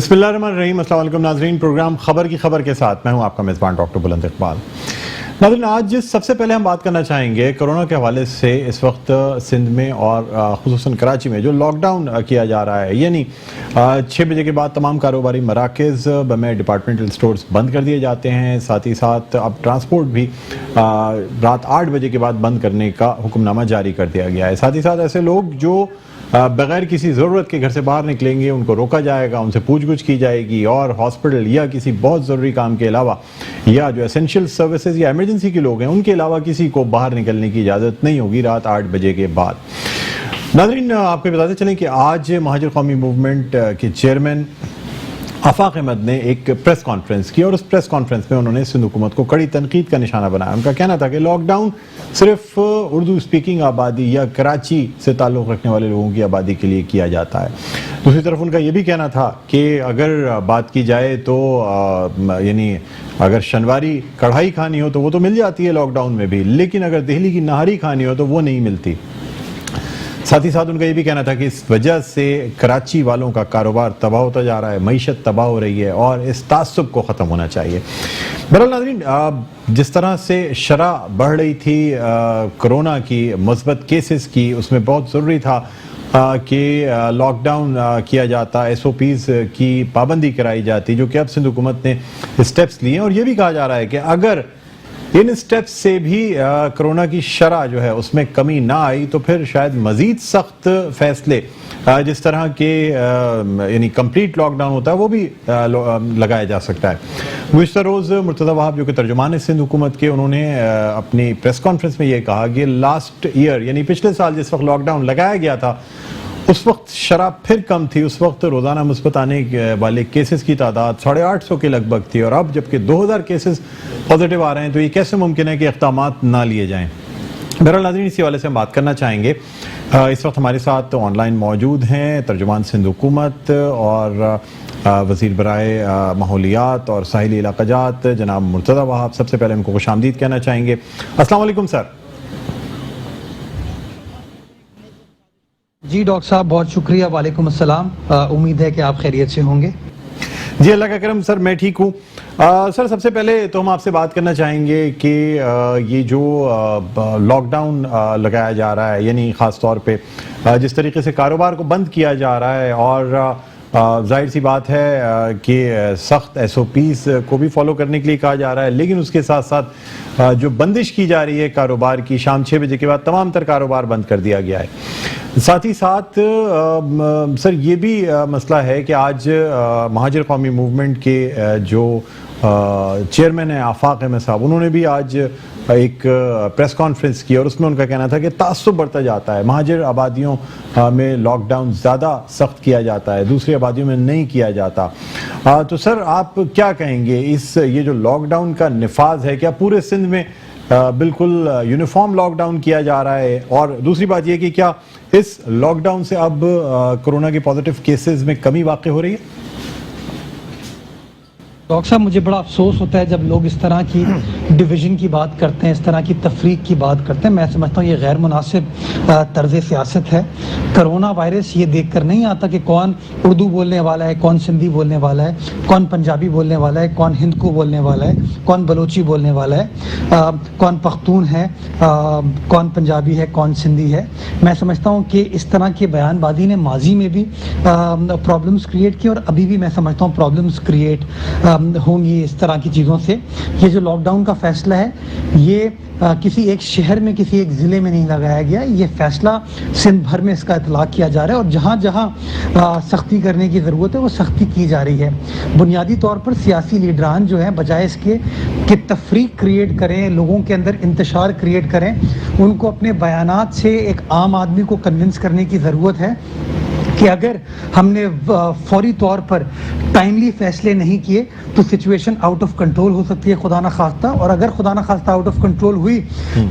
बिस्मिल्लाहिर्रहमानिर्रहीम। अस्सलाम वालेकुम नाज़रीन, प्रोग्राम खबर की खबर के साथ मैं हूं आपका मेज़बान डॉक्टर बुलंद इकबाल। नाज़रीन, आज सबसे पहले हम बात करना चाहेंगे कोरोना के हवाले से इस वक्त सिंध में और खुसूसन कराची में जो लॉकडाउन किया जा रहा है, यानी 6 बजे के बाद तमाम कारोबारी मराकज़ में डिपार्टमेंटल स्टोर्स बंद कर दिए जाते हैं। साथ ही साथ अब ट्रांसपोर्ट भी रात 8 बजे के बाद बंद करने का हुक्मनामा जारी कर दिया गया है। साथ ही साथ ऐसे लोग जो बगैर किसी ज़रूरत के घर से बाहर निकलेंगे उनको रोका जाएगा, उनसे पूछगछ की जाएगी और हॉस्पिटल या किसी बहुत ज़रूरी काम के अलावा या जो एसेंशियल सर्विसेज या इमरजेंसी के लोग हैं उनके अलावा किसी को बाहर निकलने की इजाज़त नहीं होगी रात 8 बजे के बाद। नाज़रीन, आपको बताते चलें कि आज महाजिर कौमी मूवमेंट के चेयरमैन आफाक अहमद ने एक प्रेस कॉन्फ्रेंस की और उस प्रेस कॉन्फ्रेंस में उन्होंने सिंध हुकूमत को कड़ी तनकीद का निशाना बनाया। उनका कहना था कि लॉकडाउन सिर्फ उर्दू स्पीकिंग आबादी या कराची से ताल्लुक़ रखने वाले लोगों की आबादी के लिए किया जाता है। दूसरी तरफ उनका ये भी कहना था कि अगर बात की जाए तो यानी अगर शनवारी कढ़ाई खानी हो तो वो तो मिल जाती है लॉकडाउन में भी, लेकिन अगर दिल्ली की नहारी खानी हो तो वो नहीं मिलती। साथ ही साथ उनका ये भी कहना था कि इस वजह से कराची वालों का कारोबार तबाह होता जा रहा है, मईशत तबाह हो रही है और इस तासुब को ख़त्म होना चाहिए। बहरहाल नाज़रीन, जिस तरह से शरह बढ़ रही थी कोरोना की मुस्बत केसेस की, उसमें बहुत ज़रूरी था कि लॉकडाउन किया जाता, SOPs की पाबंदी कराई जाती, जो कि अब सिंध हुकूमत ने स्टेप्स लिए। और ये भी कहा जा रहा है कि अगर इन स्टेप्स से भी कोरोना की शरह जो है उसमें कमी ना आई तो फिर शायद मज़ीद सख्त फैसले जिस तरह के यानी कंप्लीट लॉकडाउन होता है वो भी लगाया जा सकता है। गुज़िश्ता रोज़ मुर्तज़ा वहाब जो कि तर्जुमान सिंध हुकूमत के, उन्होंने अपनी प्रेस कॉन्फ्रेंस में ये कहा कि लास्ट ईयर यानी पिछले साल जिस वक्त लॉकडाउन लगाया गया था उस वक्त शरह फिर कम थी, उस वक्त रोज़ाना मुस्बत आने वाले केसेस की तादाद 850 के लगभग थी और अब जबकि 2000 केसेस पॉजिटिव आ रहे हैं तो ये कैसे मुमकिन है कि इक़दामात ना लिए जाएं। बहरहाल नाज़रीन, इसी वाले से हम बात करना चाहेंगे। इस वक्त हमारे साथ ऑनलाइन मौजूद हैं तर्जुमान सिंध हुकूमत और वज़ीर बराए माहौलियात और साहिली इलाक़ाजात जनाब मुर्तज़ा वहाब। सबसे पहले उनको खुशामदीद कहना चाहेंगे। अस्सलाम वालेकुम सर। जी डॉक्टर साहब, बहुत शुक्रिया। वालेकुम अस्सलाम। उम्मीद है कि आप खैरियत से होंगे। जी अल्लाह का करम सर, मैं ठीक हूँ। सर, सबसे पहले तो हम आपसे बात करना चाहेंगे कि ये जो लॉकडाउन लगाया जा रहा है, यानी ख़ास तौर पे जिस तरीके से कारोबार को बंद किया जा रहा है और जाहिर सी बात है कि सख्त SOPs को भी फॉलो करने के लिए कहा जा रहा है, लेकिन उसके साथ साथ जो बंदिश की जा रही है कारोबार की, शाम 6 बजे के बाद तमाम तर कारोबार बंद कर दिया गया है। साथ ही साथ सर ये भी मसला है कि आज महाजिर कौमी मूवमेंट के जो चेयरमैन है आफाक अहमद साहब, उन्होंने भी आज एक प्रेस कॉन्फ्रेंस की और उसमें उनका कहना था कि तासुब बढ़ता जाता है, महाजिर आबादियों में लॉकडाउन ज़्यादा सख्त किया जाता है, दूसरी आबादियों में नहीं किया जाता। तो सर आप क्या कहेंगे, इस ये जो लॉकडाउन का निफाज है क्या पूरे सिंध में बिल्कुल यूनिफॉर्म लॉकडाउन किया जा रहा है? और दूसरी बात यह कि क्या इस लॉकडाउन से अब कोरोना के पॉजिटिव केसेस में कमी वाक़ई हो रही है? डॉक्टर साहब, मुझे बड़ा अफसोस होता है जब लोग इस तरह की डिवीज़न की बात करते हैं, इस तरह की तफरीक की बात करते हैं। मैं समझता हूँ ये गैर मुनासिब तर्ज सियासत है। कोरोना वायरस ये देख कर नहीं आता कि कौन उर्दू बोलने वाला है, कौन सिंधी बोलने वाला है, कौन पंजाबी बोलने वाला है, कौन हिंदको बोलने वाला है, कौन बलोची बोलने वाला है, कौन पख्तून है, कौन पंजाबी है, कौन सिंधी है। मैं समझता हूँ कि इस तरह की बयानबाजी ने माजी में भी प्रॉब्लम्स क्रिएट की और अभी भी मैं समझता हूँ प्रॉब्लम्स क्रिएट होंगी इस तरह की चीज़ों से। ये जो लॉकडाउन का फैसला है ये किसी एक शहर में, किसी एक ज़िले में नहीं लगाया गया, ये फ़ैसला सिंध भर में इसका इतलाक़ किया जा रहा है और जहाँ जहाँ सख्ती करने की ज़रूरत है वो सख्ती की जा रही है। बुनियादी तौर पर सियासी लीडरान जो हैं बजाय इसके कि तफरीक क्रिएट करें, लोगों के अंदर इंतशार क्रिएट करें, उनको अपने बयानात से एक आम आदमी को कन्विंस करने की ज़रूरत है कि अगर हमने फौरी तौर पर टाइमली फैसले नहीं किए तो सिचुएशन आउट ऑफ कंट्रोल हो सकती है, खुदा ना खास्ता। और अगर खुदा ना खास्ता आउट ऑफ कंट्रोल हुई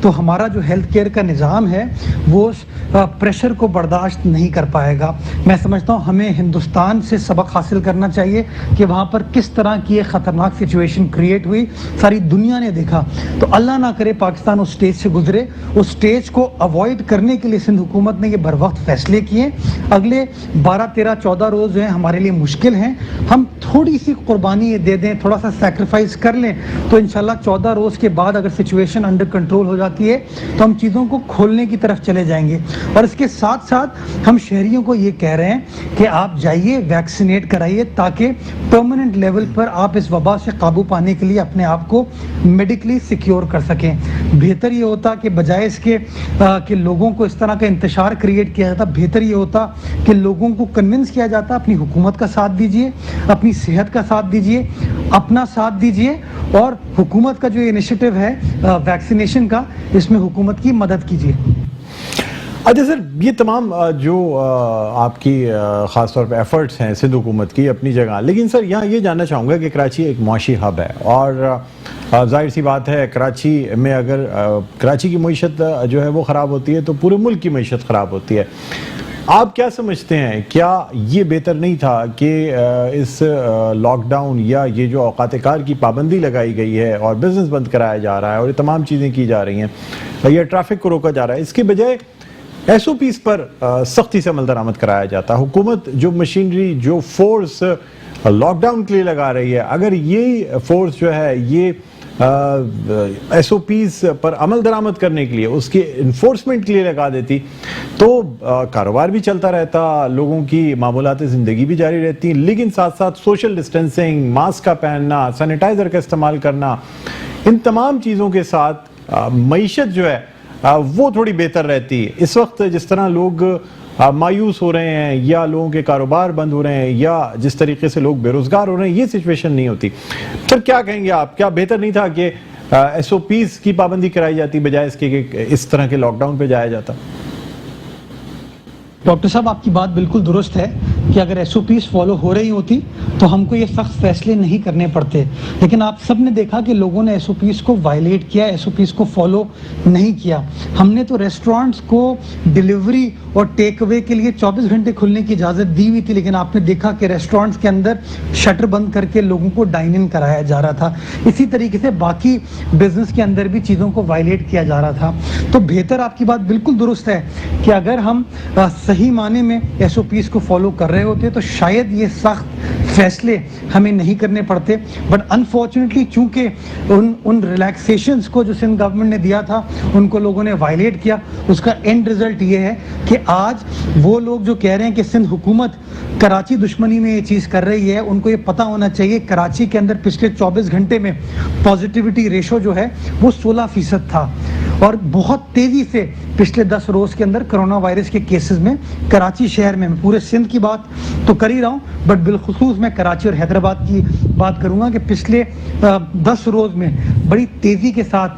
तो हमारा जो हेल्थ केयर का निज़ाम है वो प्रेशर को बर्दाश्त नहीं कर पाएगा। मैं समझता हूँ हमें हिंदुस्तान से सबक हासिल करना चाहिए कि वहाँ पर किस तरह की एक ख़तरनाक सिचुएशन क्रिएट हुई, सारी दुनिया ने देखा। तो अल्लाह ना करे पाकिस्तान उस स्टेज से गुजरे। उस स्टेज को अवॉइड करने के लिए सिंध हुकूमत ने ये बर वक्त फैसले किए। अगले 12, 13, 14 روز جو ہیں ہمارے لیے مشکل ہیں. ہم تھوڑی سی قربانی دے دیں, تھوڑا سا سیکریفائس کر لیں, تو انشاءاللہ 14 روز کے بعد اگر سچویشن انڈر کنٹرول ہو جاتی ہے تو ہم چیزوں کو کھولنے کی طرف چلے جائیں گے. اور اس کے ساتھ ساتھ ہم شہریوں کو یہ کہہ رہے ہیں کہ آپ جائیے ویکسینیٹ کرائیے, تاکہ پرماننٹ لیول پر آپ اس وبا سے قابو پانے کے لیے اپنے آپ کو میڈیکلی سیکیور کر سکیں. بہتر یہ ہوتا کہ بجائے اس کے کہ لوگوں کو اس طرح کا انتشار کریٹ کیا جاتا, بہتر یہ ہوتا کہ لوگوں کو کنونس کیا جاتا اپنی حکومت کا ساتھ دیجئے, اپنی صحت کا ساتھ دیجئے, اپنا ساتھ دیجئے, اور حکومت کا جو انیشیٹو ہے ویکسینیشن کا, اس میں حکومت کی مدد کیجئے. اچھا سر, یہ تمام جو آپ کی خاص طور پہ ایفرٹس ہیں سندھ حکومت کی اپنی جگہ, لیکن سر یہاں یہ جاننا چاہوں گا کہ کراچی ایک معاشی ہب ہے, اور ظاہر سی بات ہے کراچی میں اگر کراچی کی معیشت جو ہے وہ خراب ہوتی ہے تو پورے ملک کی معیشت خراب ہوتی ہے. آپ کیا سمجھتے ہیں, کیا یہ بہتر نہیں تھا کہ اس لاک ڈاؤن یا یہ جو اوقات کار کی پابندی لگائی گئی ہے اور بزنس بند کرایا جا رہا ہے اور یہ تمام چیزیں کی جا رہی ہیں یا ٹریفک کو روکا جا رہا ہے, اس کے بجائے ایس او پیز پر سختی سے عمل درآمد کرایا جاتا؟ حکومت جو مشینری, جو فورس لاک ڈاؤن کے لیے لگا رہی ہے, اگر یہ فورس جو ہے یہ ایس او پیز پر عمل درآمد کرنے کے لیے, اس کے انفورسمنٹ کے لیے لگا دیتی, تو کاروبار بھی چلتا رہتا, لوگوں کی معمولات زندگی بھی جاری رہتی, لیکن ساتھ ساتھ سوشل ڈسٹینسنگ, ماسک کا پہننا, سینیٹائزر کا استعمال کرنا, ان تمام چیزوں کے ساتھ معیشت جو ہے وہ تھوڑی بہتر رہتی. اس وقت جس طرح لوگ مایوس ہو رہے ہیں یا لوگوں کے کاروبار بند ہو رہے ہیں یا جس طریقے سے لوگ بے روزگار ہو رہے ہیں, یہ سچویشن نہیں ہوتی. سر کیا کہیں گے آپ, کیا بہتر نہیں تھا کہ ایس او پیز کی پابندی کرائی جاتی بجائے اس کے کہ اس طرح کے لاک ڈاؤن پہ جایا جاتا؟ ڈاکٹر صاحب آپ کی بات بالکل درست ہے کہ اگر ایس او پیز فالو ہو رہی ہوتی تو ہم کو یہ سخت فیصلے نہیں کرنے پڑتے, لیکن آپ سب نے دیکھا کہ لوگوں نے ایس او پیز کو وائلیٹ کیا, ایس او پیز کو فالو نہیں کیا. ہم نے تو ریسٹورانٹس کو ڈیلیوری اور ٹیک اوے کے لیے 24 گھنٹے کھلنے کی اجازت دی ہوئی تھی, لیکن آپ نے دیکھا کہ ریسٹورانٹس کے اندر شٹر بند کر کے لوگوں کو ڈائن ان کرایا جا رہا تھا. اسی طریقے سے باقی بزنس کے اندر بھی چیزوں کو وائلیٹ کیا جا رہا تھا. تو بہتر, آپ کی بات بالکل درست ہے کہ اگر ہم صحیح معنی میں ایس او پیز کو فالو کر رہے ہوتے تو شاید یہ سخت فیصلے ہمیں نہیں کرنے پڑتے. بٹ انفارچونیٹلی چونکہ ان ریلیکسیشنز کو جو سندھ گورنمنٹ نے دیا تھا ان کو لوگوں نے وائلیٹ کیا, اس کا اینڈ رزلٹ یہ ہے کہ آج وہ لوگ جو کہہ رہے ہیں کہ سندھ حکومت کراچی دشمنی میں یہ چیز کر رہی ہے, ان کو یہ پتہ ہونا چاہیے کراچی کے اندر پچھلے 24 گھنٹے میں پازیٹیوٹی ریشو جو ہے وہ 16% تھا, اور بہت تیزی سے پچھلے 10 روز کے اندر کرونا وائرس کے کیسز میں کراچی شہر میں, پورے سندھ کی بات تو کر ہی رہا ہوں بٹ بالخصوص میں کراچی اور حیدرآباد کی بات کروں گا کہ پچھلے 10 روز میں بڑی تیزی کے ساتھ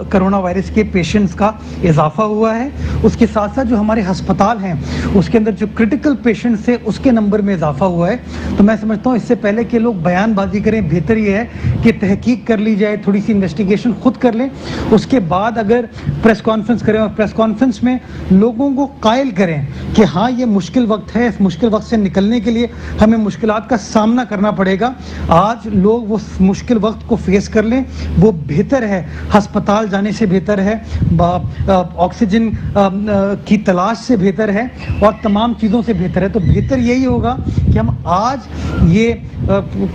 کرونا وائرس کے پیشنٹس کا اضافہ ہوا ہے. اس کے ساتھ ساتھ جو ہمارے ہسپتال ہیں اس کے اندر جو کرٹیکل پیشنٹس ہیں اس کے نمبر میں اضافہ ہوا ہے. تو میں سمجھتا ہوں اس سے پہلے کہ لوگ بیان بازی کریں, بہتر یہ ہے کہ تحقیق کر لی جائے, تھوڑی سی انویسٹیگیشن خود کر لیں, اس کے بعد اگر پریس کانفرنس کریں اور پریس کانفرنس میں لوگوں کو قائل کریں کہ ہاں یہ مشکل وقت ہے, اس مشکل وقت سے نکلنے کے لیے ہمیں مشکلات کا سامنا کرنا پڑے گا. آج لوگ وہ مشکل وقت کو فیس کر لیں, وہ بہتر ہے, ہسپتال جانے سے بہتر ہے, آکسیجن کی تلاش سے بہتر ہے, اور تمام چیزوں سے بہتر ہے. تو بہتر یہی ہوگا کہ ہم آج یہ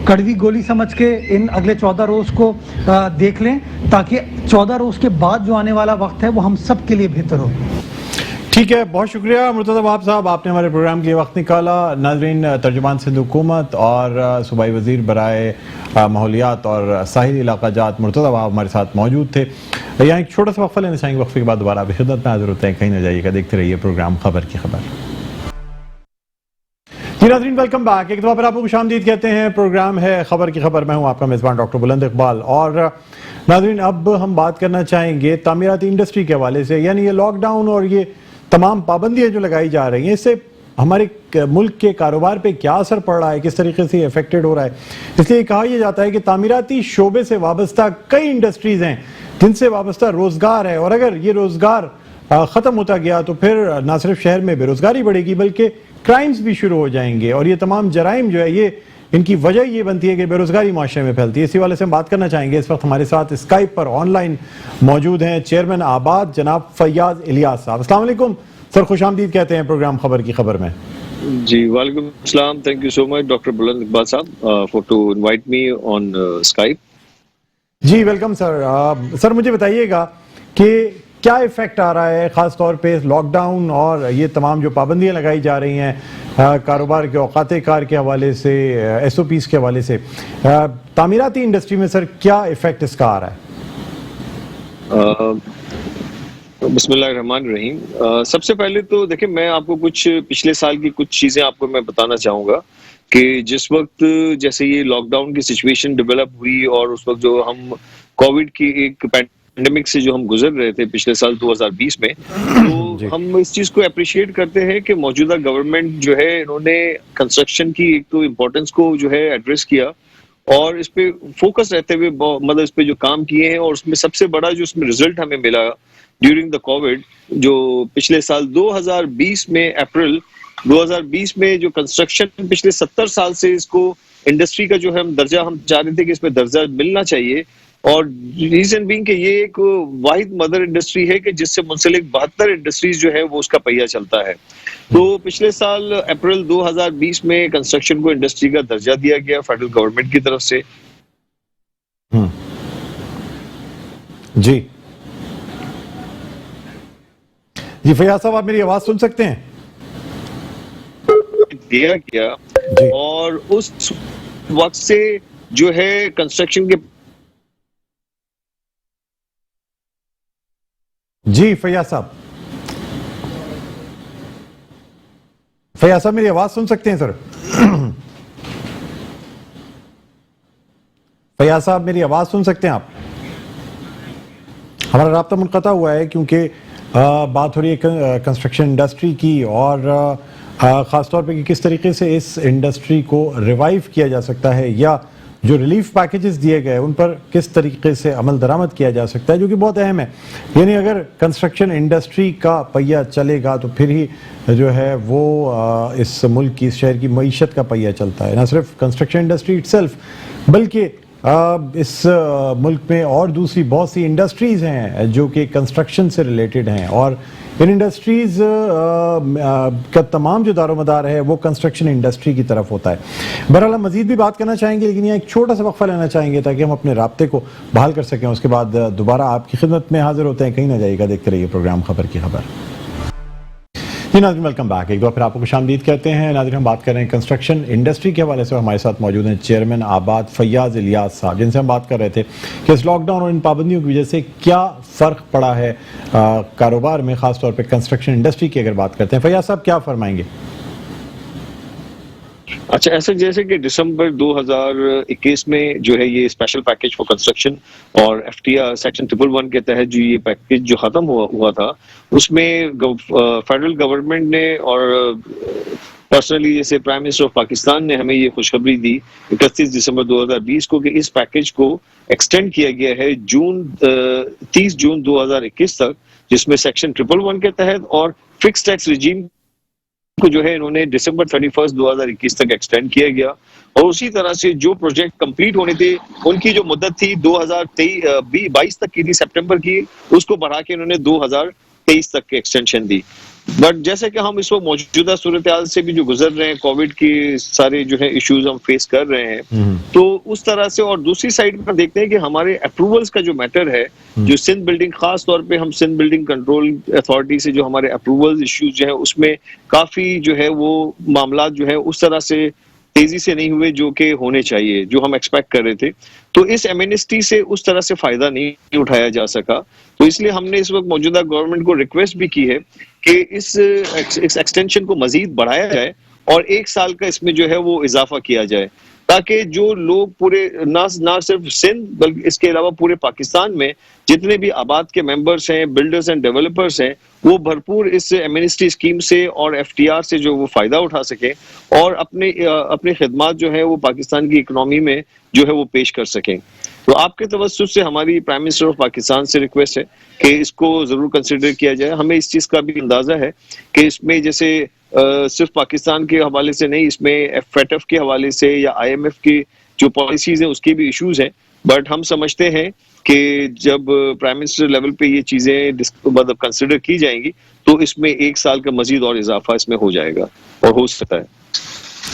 کڑوی گولی سمجھ کے ان اگلے 14 روز کو دیکھ لیں, تاکہ 14 روز کے بعد جو آنے والا وقت ہے وہ ہم سب کے لیے بہتر ہو. ٹھیک ہے, بہت شکریہ مرتضی وہاب صاحب, آپ نے ہمارے پروگرام کے لیے وقت نکالا. ناظرین, ترجمان سندھ حکومت اور صوبائی وزیر برائے ماحولیات اور ساحلی علاقہ جات مرتضی وہاب ہمارے ساتھ موجود تھے. یہاں ایک چھوٹا سا وقفہ لینا چاہیں گے, وقفے کے بعد دوبارہ آپ کی خدمت میں حاضر ہوتے ہیں. کہیں نہ جائیے گا, دیکھتے رہیے پروگرام خبر کی خبر. جی ناظرین, ویلکم بیک. ایک دفعہ پھر آپ کو خوش آمدید کہتے ہیں. پروگرام ہے خبر کی خبر, میں ہوں آپ کا میزبان ڈاکٹر بلند اقبال. اور ناظرین, اب ہم بات کرنا چاہیں گے تعمیراتی انڈسٹری کے حوالے سے, یعنی یہ لاک ڈاؤن اور یہ تمام پابندیاں جو لگائی جا رہی ہیں, اس سے ہمارے ملک کے کاروبار پہ کیا اثر پڑ رہا ہے, کس طریقے سے افیکٹڈ ہو رہا ہے. اس لیے کہا یہ جاتا ہے کہ تعمیراتی شعبے سے وابستہ کئی انڈسٹریز ہیں جن سے وابستہ روزگار ہے, اور اگر یہ روزگار ختم ہوتا گیا تو پھر نہ صرف شہر میں بے روزگاری بڑھے گی بلکہ کرائمز بھی شروع ہو جائیں گے, اور یہ تمام جرائم جو ہے یہ ان کی وجہ یہ بنتی ہے کہ بے روزگاری معاشرے میں پھیلتی ہے. اسی والے سے ہم بات کرنا چاہیں گے. اس وقت ہمارے ساتھ اسکائپ پر آن لائن موجود ہیں چیئرمین آباد جناب فیاض الیاس صاحب. السلام علیکم سر, خوش آمدید کہتے ہیں پروگرام خبر کی خبر میں. जी, वालेकुम अस्सलाम. Thank you so much, Dr. Buland Iqbal साहब, for to invite me on Skype. जी वेलकम सर. सर मुझे बताइएगा कि क्या इफेक्ट आ रहा है ख़ास तौर पे लॉकडाउन और ये तमाम जो पाबंदियां लगाई जा रही हैं कारोबार के औकात कार के हवाले से, SOPs के हवाले से, तामीराती इंडस्ट्री में सर क्या इफेक्ट इसका आ रहा है? बिस्मिल्लाहिर्रहमानिर्रहीम. सबसे पहले तो देखिए, मैं आपको कुछ पिछले साल की कुछ चीज़ें आपको मैं बताना चाहूँगा कि जिस वक्त जैसे ये लॉकडाउन की सिचुएशन डेवलप हुई और उस वक्त जो हम कोविड की एक पैंडेमिक से जो हम गुजर रहे थे पिछले साल 2020 में, जी. तो हम इस चीज़ को अप्रिशिएट करते हैं कि मौजूदा गवर्नमेंट जो है, इन्होंने कंस्ट्रक्शन की एक तो इम्पोर्टेंस को जो है एड्रेस किया और इस पे फोकस रहते हुए मतलब इस पे जो काम किए हैं, और उसमें सबसे बड़ा जो इसमें रिजल्ट हमें मिला ड्यूरिंग द कोविड, जो पिछले साल 2020 में अप्रैल 2020 में जो कंस्ट्रक्शन पिछले 70 साल से इसको इंडस्ट्री का जो है हम दर्जा हम चाह रहे थे कि इसमें दर्जा मिलना चाहिए, और रीजन बीइंग कि ये एक वाहिद मदर इंडस्ट्री है कि जिससे मुंसलिक 72 इंडस्ट्रीज जो है वो उसका पहिया चलता है. तो पिछले साल अप्रैल 2020 में कंस्ट्रक्शन को इंडस्ट्री का दर्जा दिया गया फेडरल गवर्नमेंट की तरफ से. जी जी फैयाज साहब, आप मेरी आवाज सुन सकते हैं? दिया गया जी. और उस वक्त से जो है कंस्ट्रक्शन के जी फैयाज साहब, मेरी आवाज सुन सकते हैं सर? फैयाज साहब, मेरी आवाज सुन सकते हैं आप? हमारा राब्ता मुनक़ता हुआ है क्योंकि बात हो रही है कंस्ट्रक्शन इंडस्ट्री की और ख़ास तौर पे कि किस तरीके से इस इंडस्ट्री को रिवाइव किया जा सकता है या जो रिलीफ पैकेजेस दिए गए उन पर किस तरीके से अमल दरामद किया जा सकता है, जो कि बहुत अहम है. यानी अगर कंस्ट्रक्शन इंडस्ट्री का पहिया चलेगा तो फिर ही जो है वो इस मुल्क की, इस शहर की मईशत का पहिया चलता है. ना सिर्फ कंस्ट्रक्शन इंडस्ट्री इटसेल्फ, बल्कि इस मुल्क में और दूसरी बहुत सी इंडस्ट्रीज़ हैं जो कि कंस्ट्रक्शन से रिलेटेड हैं, और इन इंडस्ट्रीज़ का तमाम जो दारोमदार है वो कंस्ट्रक्शन इंडस्ट्री की तरफ होता है. बहरहाल हम मज़ीद भी बात करना चाहेंगे, लेकिन यहाँ एक छोटा सा वक्फा लेना चाहेंगे ताकि हम अपने राब्ते को बहाल कर सकें. उसके बाद दोबारा आपकी खिदमत में हाजिर होते हैं. कहीं ना जाइएगा, देखते रहिए प्रोग्राम खबर की खबर. जी नाज़रीन, वेलकम बैक. एक बार फिर आपको खुशामदीद कहते हैं. नाज़रीन, हम बात कर रहे हैं कंस्ट्रक्शन इंडस्ट्री के हवाले से. हमारे साथ मौजूद हैं चेयरमैन आबाद फैयाज इलियास साहब, जिनसे हम बात कर रहे थे कि इस लॉकडाउन और इन पाबंदियों की वजह से क्या फ़र्क पड़ा है कारोबार में, ख़ास तौर पे कंस्ट्रक्शन इंडस्ट्री की अगर बात करते हैं. फैयाज साहब, क्या फरमाएंगे? अच्छा, ऐसे जैसे कि दिसंबर 2021 में जो है ये स्पेशल पैकेज फॉर कंस्ट्रक्शन और FTR सेक्शन 111 के तहत जो ये पैकेज जो खत्म हुआ था, उसमें फेडरल गवर्नमेंट ने और पर्सनली जैसे प्राइम मिनिस्टर ऑफ पाकिस्तान ने हमें ये खुशखबरी दी 31 दिसंबर 2020 को कि इस पैकेज को एक्सटेंड किया गया है 30 जून 2021 तक, जिसमें सेक्शन 111 के तहत और फिक्स टैक्स रिजीम को जो है इन्होंने दिसंबर 31 2021 तक एक्सटेंड किया गया. और उसी तरह से जो प्रोजेक्ट कंप्लीट होने थे उनकी जो मुद्दत थी 2022 तक की थी, सितंबर की, उसको बढ़ा के इन्होंने 2023 तक की एक्सटेंशन दी. बट जैसे कि हम इस वक्त मौजूदा सूरत हाल से भी जो गुजर रहे हैं, कोविड की सारे जो है इश्यूज हम फेस कर रहे हैं, तो उस तरह से, और दूसरी साइड पर देखते हैं कि हमारे अप्रूवल्स का जो मैटर है, जो सिंध बिल्डिंग, खास तौर पे हम सिंध बिल्डिंग कंट्रोल अथॉरिटी से जो हमारे अप्रूवल्स इश्यूज जो है उसमें काफी जो है वो मामला जो है उस तरह से तेजी से नहीं हुए जो कि होने चाहिए, जो हम एक्सपेक्ट कर रहे थे. तो इस एमएनएसटी से उस तरह से फायदा नहीं उठाया जा सका. तो इसलिए हमने इस वक्त मौजूदा गवर्नमेंट को रिक्वेस्ट भी की है कि इस एक्सटेंशन को मजीद बढ़ाया जाए और 1 साल का इसमें जो है वो इजाफा किया जाए, ताकि जो लोग पूरे ना सिर्फ सिंध बल्कि इसके अलावा पूरे पाकिस्तान में जितने भी आबाद के मेंबर्स हैं, बिल्डर्स एंड डेवलपर्स हैं, वो भरपूर इस एमएनएसटी स्कीम से और एफटीआर से जो वो फायदा उठा सके और अपने खिदमात जो है वो पाकिस्तान की इकनॉमी में जो है वो पेश कर सकें. तो आपके तवज्जुह से हमारी प्राइम मिनिस्टर ऑफ पाकिस्तान से रिक्वेस्ट है कि इसको जरूर कंसिडर किया जाए. हमें इस चीज का भी अंदाजा है कि इसमें जैसे सिर्फ पाकिस्तान के हवाले से नहीं, इसमें एफएटीएफ के हवाले से या आईएमएफ की जो पॉलिसीज हैं उसके भी इश्यूज हैं. बट हम समझते हैं कि जब प्राइम मिनिस्टर लेवल पे ये चीजें मतलब कंसिडर की जाएंगी तो इसमें 1 साल का मजीद और इजाफा इसमें हो जाएगा. اور ہو سکتا ہے.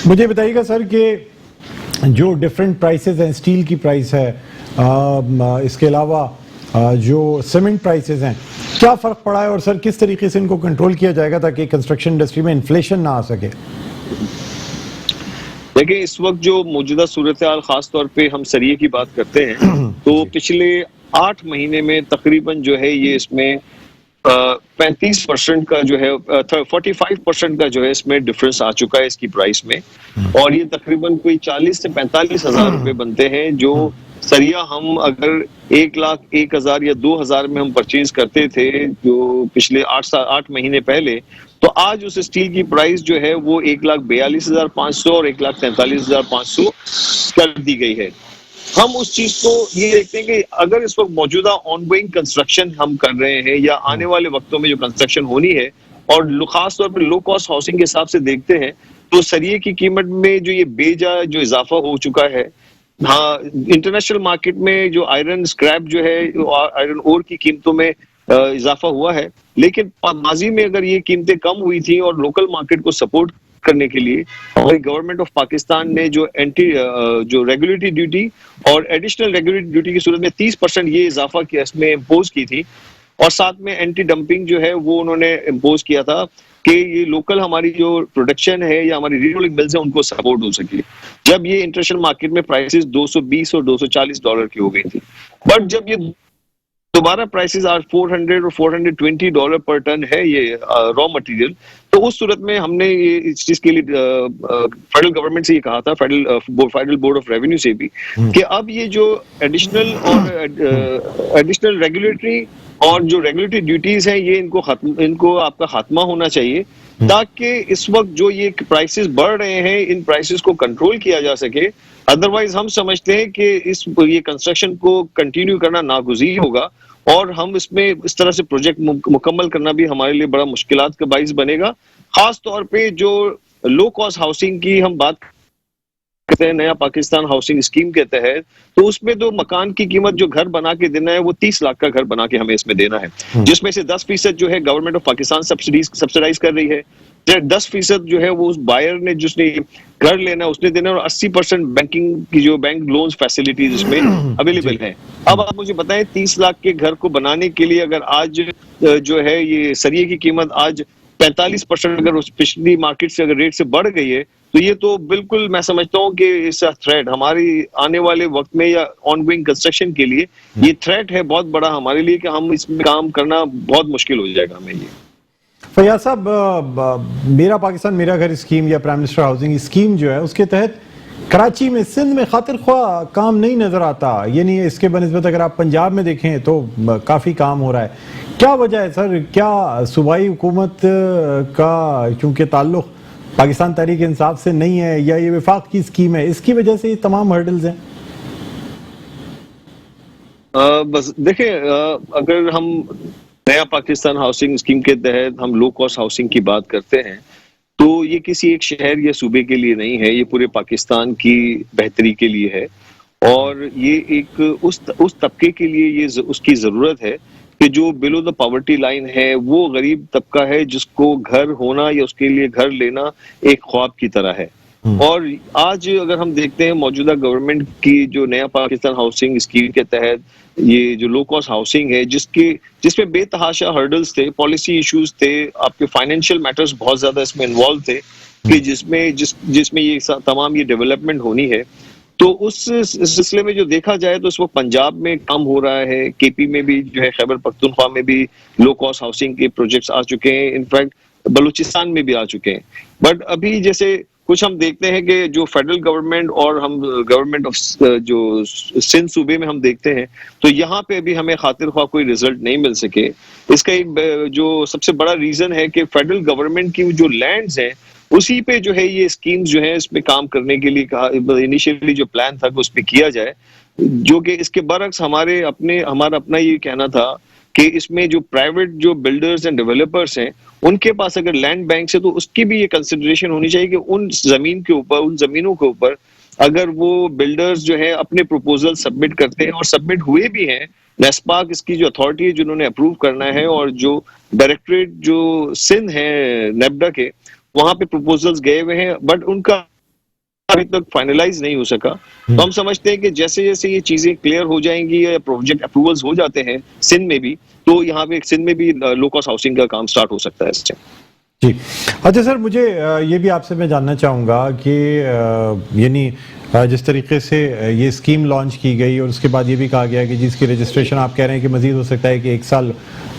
مجھے بتائیے گا سر کہ جو ڈفرینٹ پرائسز ہیں، اسٹیل کی پرائس ہے، اس کے علاوہ جو سیمنٹ پرائسز ہیں، کیا فرق پڑا ہے اور سر کس طریقے سے ان کو کنٹرول کیا جائے گا تاکہ کنسٹرکشن انڈسٹری میں انفلیشن نہ آ سکے؟ دیکھیں اس وقت جو موجودہ صورتحال، خاص طور پہ ہم سریے کی بات کرتے ہیں تو پچھلے 8 مہینے میں تقریباً جو ہے یہ اس میں 35% کا جو ہے 45% کا جو ہے اس میں ڈفرنس آ چکا ہے اس کی پرائس میں، اور یہ تقریباً کوئی 40 سے 45 ہزار روپے بنتے ہیں جو سریا ہم اگر 1,01,000 یا 2,000 میں ہم پرچیز کرتے تھے جو پچھلے 8 مہینے پہلے، تو آج اس اسٹیل کی پرائس جو ہے وہ 1,42,500 اور 1,43,500 کر دی گئی ہے. ہم اس چیز کو یہ دیکھتے ہیں کہ اگر اس وقت موجودہ آن گوئنگ کنسٹرکشن ہم کر رہے ہیں یا آنے والے وقتوں میں جو کنسٹرکشن ہونی ہے، اور خاص طور پر لو کاسٹ ہاؤسنگ کے حساب سے دیکھتے ہیں تو سریے کی قیمت میں جو یہ بے جا جو اضافہ ہو چکا ہے. ہاں، انٹرنیشنل مارکیٹ میں جو آئرن اسکریپ جو ہے، آئرن اور کی قیمتوں میں اضافہ ہوا ہے، لیکن ماضی میں اگر یہ قیمتیں کم ہوئی تھیں اور لوکل مارکیٹ کو سپورٹ کرنے کے لیے ہماری گورنمنٹ آف پاکستان نے جو ریگولیٹری ڈیوٹی اور ایڈیشنل ریگولیٹری ڈیوٹی کی صورت میں 30% یہ اضافہ کیا اس میں امپوز کی تھی، اور ساتھ میں اینٹی ڈمپنگ جو ہے وہ انہوں نے امپوز کیا تھا کہ یہ لوکل ہماری جو پروڈکشن ہے یا ہماری ریٹیلنگ ملز ہیں ان کو سپورٹ ہو سکے. جب یہ انٹرنیشنل مارکیٹ میں پرائسز $220 اور $240 کی ہو گئی تھی، بٹ جب یہ دوبارہ پرائسز آج $400 اور $420 پر ٹن ہے یہ را مٹیریل، تو اس صورت میں ہم نے یہ اس چیز کے لیے فیڈرل گورنمنٹ سے یہ کہا تھا، فیڈرل بورڈ آف ریونیو سے بھی، کہ اب یہ جو ایڈیشنل ریگولیٹری اور جو ریگولیٹری ڈیوٹیز ہیں یہ ان کو آپ کا خاتمہ ہونا چاہیے، تاکہ اس وقت جو یہ پرائسز بڑھ رہے ہیں ان پرائسز کو کنٹرول کیا جا سکے. ادروائز ہم سمجھتے ہیں کہ یہ کنسٹرکشن کو کنٹینیو کرنا ناگزیر ہوگا، اور ہم اس میں اس طرح سے پروجیکٹ مکمل کرنا بھی ہمارے لیے بڑا مشکلات کا باعث بنے گا. خاص طور پہ جو لو کاسٹ ہاؤسنگ کی ہم بات کرتے ہیں نیا پاکستان ہاؤسنگ اسکیم کے تحت، تو اس میں تو مکان کی قیمت جو گھر بنا کے دینا ہے وہ 30 لاکھ کا گھر بنا کے ہمیں اس میں دینا ہے، جس میں سے 10% جو ہے گورنمنٹ آف پاکستان سبسڈائز کر رہی ہے، 10% جو ہے وہ اس بائر نے جس نے گھر لینا اس نے دینا، اور 80% بینکنگ کی جو بینک لونز فیسلٹیز اس میں اویلیبل ہیں. اب آپ مجھے بتائیں 30 لاکھ کے گھر کو بنانے کے لیے اگر آج جو ہے یہ سریے کی قیمت آج 45% اگر اس پچھلی مارکیٹ سے اگر ریٹ سے بڑھ گئی ہے، تو یہ تو بالکل میں سمجھتا ہوں کہ اس تھریٹ ہماری آنے والے وقت میں یا آن گوئنگ کنسٹرکشن کے لیے یہ تھریٹ ہے بہت بڑا ہمارے لیے کہ ہم اس میں کام کرنا بہت مشکل ہو جائے گا ہمیں. یہ فیاض صاحب، میرا پاکستان میرا گھر اسکیم یا پرائم منسٹر ہاؤسنگ اسکیم جو ہے اس کے تحت کراچی میں، سندھ میں خاطر خواہ کام نہیں نظر آتا، یعنی اس کے بنسبت اگر آپ پنجاب میں دیکھیں تو کافی کام ہو رہا ہے. کیا وجہ ہے سر؟ کیا صوبائی حکومت کا چونکہ تعلق پاکستان تحریک انصاف سے نہیں ہے، یا یہ وفاق کی اسکیم ہے، اس کی وجہ سے یہ تمام ہرڈلز ہیں؟ بس دیکھیں، اگر ہم نیا پاکستان ہاؤسنگ اسکیم کے تحت ہم لو کاسٹ ہاؤسنگ کی بات کرتے ہیں تو یہ کسی ایک شہر یا صوبے کے لیے نہیں ہے، یہ پورے پاکستان کی بہتری کے لیے ہے، اور یہ ایک اس طبقے کے لیے یہ اس کی ضرورت ہے کہ جو بلو دا پاورٹی لائن ہے، وہ غریب طبقہ ہے جس کو گھر ہونا یا اس کے لیے گھر لینا ایک خواب کی طرح ہے. اور آج اگر ہم دیکھتے ہیں موجودہ گورنمنٹ کی جو نیا پاکستان ہاؤسنگ اسکیم کے تحت یہ جو لو کاسٹ ہاؤسنگ ہے، جس میں بے تحاشا ہرڈلز تھے، پالیسی ایشوز تھے، آپ کے فائنینشیل میٹرز بہت زیادہ اس میں انوالو تھے کہ جس میں یہ تمام یہ ڈیولپمنٹ ہونی ہے. تو اس سلسلے میں جو دیکھا جائے تو اس وقت پنجاب میں کام ہو رہا ہے، کے پی میں بھی جو ہے، خیبر پختونخوا میں بھی لو کاسٹ ہاؤسنگ کے پروجیکٹس آ چکے ہیں، انفیکٹ بلوچستان میں بھی آ چکے ہیں. بٹ ابھی جیسے کچھ ہم دیکھتے ہیں کہ جو فیڈرل گورنمنٹ اور ہم گورنمنٹ آف جو سندھ صوبے میں ہم دیکھتے ہیں تو یہاں پہ بھی ہمیں خاطر خواہ کوئی رزلٹ نہیں مل سکے. اس کا ایک جو سب سے بڑا ریزن ہے کہ فیڈرل گورنمنٹ کی جو لینڈز ہیں اسی پہ جو ہے یہ اسکیمز جو ہیں اس پہ کام کرنے کے لیے کہا، انیشیلی جو پلان تھا کہ اس پہ کیا جائے، جو کہ اس کے برعکس ہمارا اپنا یہ کہنا تھا کہ اس میں جو پرائیویٹ جو بلڈرز اینڈ ڈیولپرز ہیں ان کے پاس اگر لینڈ بینک ہے تو اس کی بھی یہ کنسیڈریشن ہونی چاہیے کہ ان زمینوں کے اوپر اگر وہ بلڈرز جو ہے اپنے پروپوزل سبمٹ کرتے ہیں اور سبمٹ ہوئے بھی ہیں، نیسپاک اس کی جو اتھارٹی ہے جنہوں نے اپروو کرنا ہے، اور جو ڈائریکٹریٹ جو سندھ ہے نیبڈا کے، वहां पे प्रपोजल्स गए हुए हैं, बट उनका अभी तक फाइनलाइज नहीं हो सका। तो हम समझते हैं कि जैसे जैसे ये चीजें क्लियर हो जाएंगी या प्रोजेक्ट अप्रूवल्स हो जाते हैं सिंध में भी, तो यहाँ पे सिंध में भी लो कॉस्ट हाउसिंग का काम स्टार्ट हो सकता है इससे। जी अच्छा सर, मुझे ये भी आपसे मैं जानना चाहूँगा कि यानी जिस तरीके से ये स्कीम लॉन्च की गई और उसके बाद ये भी कहा गया कि जिसकी रजिस्ट्रेशन आप कह रहे हैं कि मज़ीद हो सकता है कि 1 साल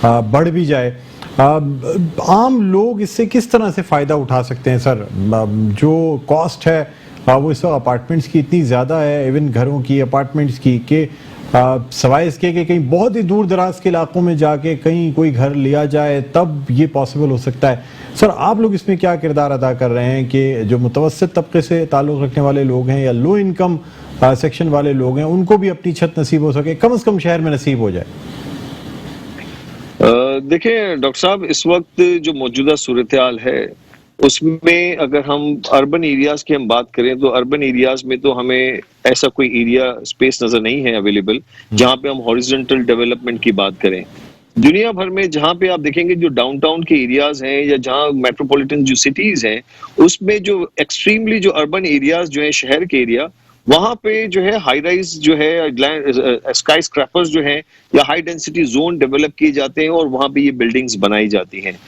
बढ़ भी जाए, आम लोग इससे किस तरह से फ़ायदा उठा सकते हैं सर? जो कॉस्ट है वो इस वक्त अपार्टमेंट्स की इतनी ज़्यादा है, इवन घरों की, अपार्टमेंट्स की, कि सवाए इसके कि कहीं बहुत ही दूर दराज के इलाकों में जाके कहीं कोई घर लिया जाए तब ये पॉसिबल हो सकता है। सर आप लोग इसमें क्या किरदार अदा कर रहे हैं कि जो मुतवस्सित तबके से ताल्लुक़ रखने वाले लोग हैं या लो इनकम सेक्शन वाले लोग हैं उनको भी अपनी छत नसीब हो सके, कम से कम शहर में नसीब हो जाए? देखिए डॉक्टर साहब, इस वक्त जो मौजूदा सूरत हाल है उसमें अगर हम अर्बन एरियाज की हम बात करें तो अर्बन एरियाज में तो हमें ऐसा कोई एरिया स्पेस नजर नहीं है अवेलेबल जहां पे हम हॉरिजॉन्टल डेवलपमेंट की बात करें। दुनिया भर में जहां पे आप देखेंगे जो डाउनटाउन के एरियाज हैं या जहां मेट्रोपॉलिटन जो सिटीज हैं उसमें जो एक्सट्रीमली जो अर्बन एरियाज जो है शहर के एरिया, वहां पे जो है हाई राइज जो है स्काई स्क्रैपर्स जो है या हाई डेंसिटी जोन डेवलप किए जाते हैं और वहां पे ये बिल्डिंग्स बनाई जाती हैं।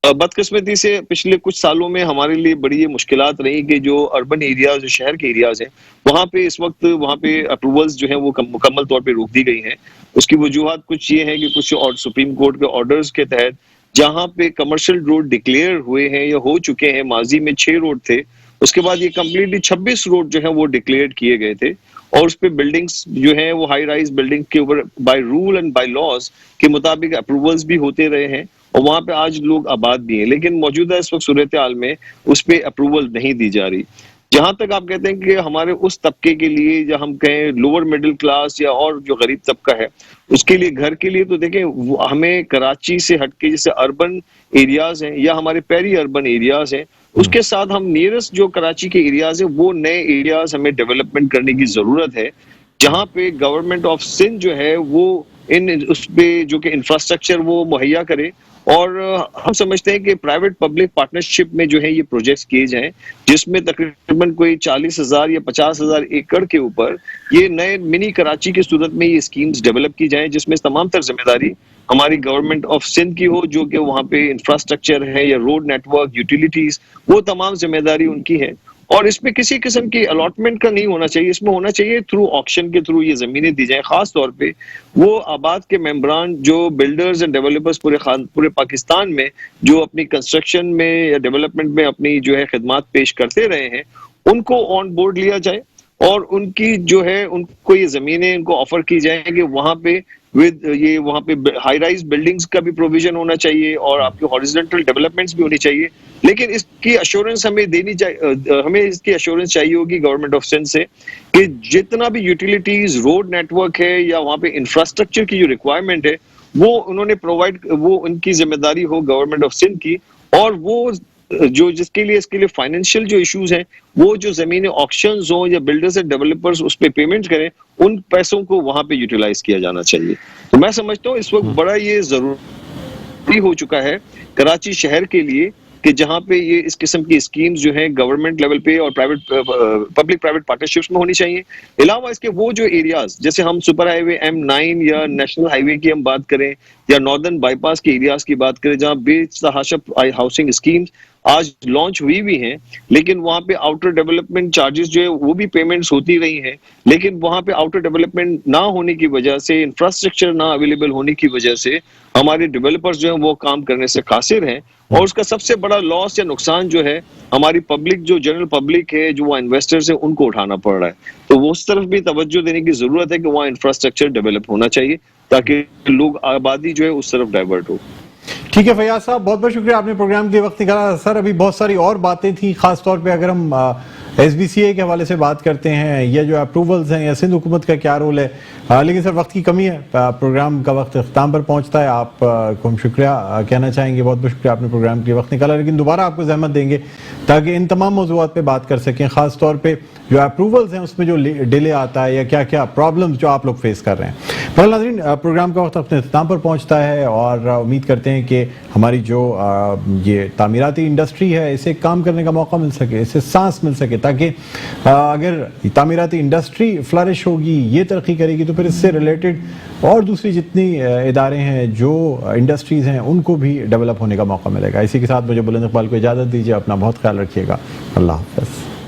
बदकिस्मती से पिछले कुछ सालों में हमारे लिए बड़ी ये मुश्किलात रही कि जो अर्बन एरियाज, जो शहर के एरियाज हैं, वहां पे इस वक्त वहां पे अप्रूवल्स जो है वो मुकम्मल तौर पे रोक दी गई हैं। उसकी वजूहत कुछ ये है कि कुछ और सुप्रीम कोर्ट के ऑर्डर्स के तहत जहां पे कमर्शियल रोड डिक्लेयर हुए हैं या हो चुके हैं, माजी में 6 रोड थे, उसके बाद ये कम्प्लीटली 26 रोड जो है वो डिक्लेयर किए गए थे और उस पे बिल्डिंग्स जो है वो हाई राइज बिल्डिंग के ऊपर by rule and by laws के मुताबिक अप्रूवल्स भी होते रहे हैं और वहां पे आज लोग आबाद भी हैं, लेकिन मौजूदा इस वक्त सूरत हाल में उस पे अप्रूवल नहीं दी जा रही। जहां तक आप कहते हैं कि हमारे उस तबके के लिए या हम कहें लोअर मिडिल क्लास या और जो गरीब तबका है उसके लिए घर के लिए, तो देखें हमें कराची से हटके जैसे अर्बन एरियाज हैं या हमारे पेरी अर्बन एरियाज हैं, उसके साथ हम नियरेस्ट जो कराची के एरियाज है वो नए एरियाज हमें डेवलपमेंट करने की जरूरत है, जहां पे गवर्नमेंट ऑफ सिंध जो है वो उस पे जो कि इंफ्रास्ट्रक्चर वो मुहैया करे। और हम समझते हैं कि प्राइवेट पब्लिक पार्टनरशिप में जो है ये प्रोजेक्ट्स किए जाएं जिसमें तकरीबन कोई 40,000 या 50,000 एकड़ के ऊपर ये नए मिनी कराची की सूरत में ये स्कीम्स डेवलप की जाएं, जिसमें तमाम तर जिम्मेदारी हमारी गवर्नमेंट ऑफ सिंध की हो, जो कि वहाँ पे इंफ्रास्ट्रक्चर है या रोड नेटवर्क, यूटिलिटीज, वो तमाम जिम्मेदारी उनकी है। और इसमें किसी किस्म की अलॉटमेंट का नहीं होना चाहिए, इसमें होना चाहिए थ्रू ऑक्शन के थ्रू ये जमीनें दी जाएं। खास तौर पे वो आबाद के मेंबरान जो बिल्डर्स एंड डेवलपर्स पूरे पाकिस्तान में जो अपनी कंस्ट्रक्शन में या डेवलपमेंट में अपनी जो है खिदमात पेश करते रहे हैं उनको ऑन बोर्ड लिया जाए और उनकी जो है उनको ये जमीनें उनको ऑफर की जाए कि वहां पे वहां पे हाई राइज बिल्डिंग्स का भी प्रोविजन होना चाहिए और आपके हॉरिजॉन्टल डेवलपमेंट्स भी होनी चाहिए। लेकिन इसकी अश्योरेंस हमें देनी चाहिए, हमें इसकी अश्योरेंस चाहिए होगी गवर्नमेंट ऑफ सिंध से कि जितना भी यूटिलिटीज, रोड नेटवर्क है या वहां पे इंफ्रास्ट्रक्चर की जो रिक्वायरमेंट है वो उन्होंने प्रोवाइड, वो उनकी जिम्मेदारी हो गवर्नमेंट ऑफ सिंध की, और वो जो जिसके लिए इसके लिए फाइनेंशियल जो इश्यूज हैं वो जो जमीनें ऑक्शंस हो या बिल्डर्स एंड डेवलपर्स उस पे पेमेंट करें, उन पैसों को वहां पे यूटिलाइज किया जाना चाहिए। तो मैं समझता हूँ इस वक्त बड़ा ये जरूरी हो चुका है कराची शहर के लिए कि जहां पे ये इस किस्म की स्कीम्स जो है गवर्नमेंट लेवल पे और पब्लिक प्राइवेट पार्टनरशिप्स में होनी चाहिए। अलावा इसके वो जो एरियाज जैसे हम सुपर हाईवे M9 या नेशनल हाईवे की हम बात करें या नॉर्दर्न बाईपास के एरियाज की बात करें जहां बेतहाशा हाउसिंग स्कीम्स आज लॉन्च हुई भी हैं, लेकिन वहां पे आउटर डेवलपमेंट चार्जेस जो है वो भी पेमेंट्स होती रही हैं, लेकिन वहां पे आउटर डेवलपमेंट ना होने की वजह से, इंफ्रास्ट्रक्चर ना अवेलेबल होने की वजह से हमारे डेवलपर्स जो हैं वो काम करने से कासिर हैं और उसका सबसे बड़ा लॉस या नुकसान जो है हमारी पब्लिक, जो जनरल पब्लिक है, जो वहाँ इन्वेस्टर्स है, उनको उठाना पड़ रहा है। तो वो उस तरफ भी तवज्जो देने की जरूरत है कि वहाँ इंफ्रास्ट्रक्चर डेवलप होना चाहिए ताकि लोग, आबादी जो है उस तरफ डाइवर्ट हो। ठीक है फैयाज साहब, बहुत बहुत शुक्रिया, आपने प्रोग्राम के वक्त निकाला। सर अभी बहुत सारी और बातें थी, खास तौर पे अगर हम SBCA کے حوالے سے بات کرتے ہیں. یہ جو اپروولز ہیں یا سندھ حکومت کا کیا رول ہے, لیکن سر وقت کی کمی ہے, پروگرام کا وقت اختتام پر پہنچتا ہے. آپ کو ہم شکریہ کہنا چاہیں گے, بہت بہت شکریہ, آپ نے پروگرام کے لیے وقت نکالا, لیکن دوبارہ آپ کو زحمت دیں گے تاکہ ان تمام موضوعات پہ بات کر سکیں, خاص طور پہ جو اپروولز ہیں اس میں جو ڈیلے آتا ہے یا کیا کیا پرابلمز جو آپ لوگ فیس کر رہے ہیں. بہرحال ناظرین, پروگرام کا وقت اپنے اختتام پر پہنچتا ہے اور امید کرتے ہیں کہ ہماری جو یہ تعمیراتی انڈسٹری ہے اسے کام کرنے کا موقع مل سکے, اسے سانس مل سکے, تاکہ اگر تعمیراتی انڈسٹری فلرش ہوگی, یہ ترقی کرے گی, تو پھر اس سے ریلیٹڈ اور دوسری جتنی ادارے ہیں جو انڈسٹریز ہیں ان کو بھی ڈیولپ ہونے کا موقع ملے گا. اسی کے ساتھ مجھے بلند اقبال کو اجازت دیجیے, اپنا بہت خیال رکھیے گا, اللہ حافظ.